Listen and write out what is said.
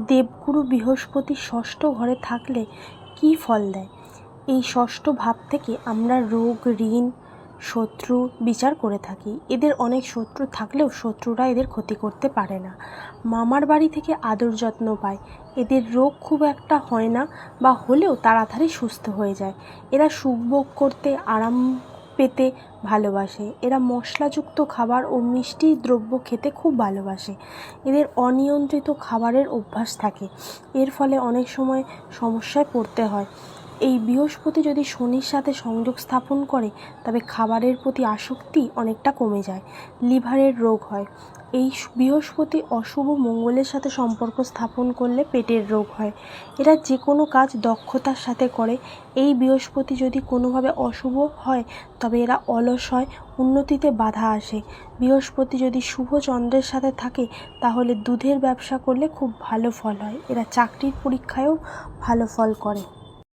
দেবগুরু বৃহস্পতি ষষ্ঠ ঘরে থাকলে কী ফল দেয়? এই ষষ্ঠ ভাব থেকে আমরা রোগ, ঋণ, শত্রু বিচার করে থাকি। এদের অনেক শত্রু থাকলেও শত্রুরা এদের ক্ষতি করতে পারে না। মামার বাড়ি থেকে আদর যত্ন পায়। এদের রোগ খুব একটা হয় না, বা হলেও তাড়াতাড়ি সুস্থ হয়ে যায়। এরা সুখভোগ করতে, আরাম পেতে ভালোবাসে। এরা মশলাযুক্ত খাবার ও মিষ্টি দ্রব্য খেতে খুব ভালোবাসে। এদের অনিয়ন্ত্রিত খাবারের অভ্যাস থাকে। এর ফলে অনেক সময় সমস্যায় পড়তে হয়। এই বৃহস্পতি যদি শনির সাথে সংযোগ স্থাপন করে, তবে খাবারের প্রতি আসক্তি অনেকটা কমে যায়। লিভারের রোগ হয়। এই বৃহস্পতি অশুভ মঙ্গলের সাথে সম্পর্ক স্থাপন করলে পেটের রোগ হয়। এরা যে কোনো কাজ দক্ষতার সাথে করে। এই বৃহস্পতি যদি কোনোভাবে অশুভ হয়, তবে এরা অলস হয়, উন্নতিতে বাধা আসে। বৃহস্পতি যদি শুভ চন্দ্রের সাথে থাকে, তাহলে দুধের ব্যবসা করলে খুব ভালো ফল হয়। এরা চাকরির পরীক্ষায়ও ভালো ফল করে।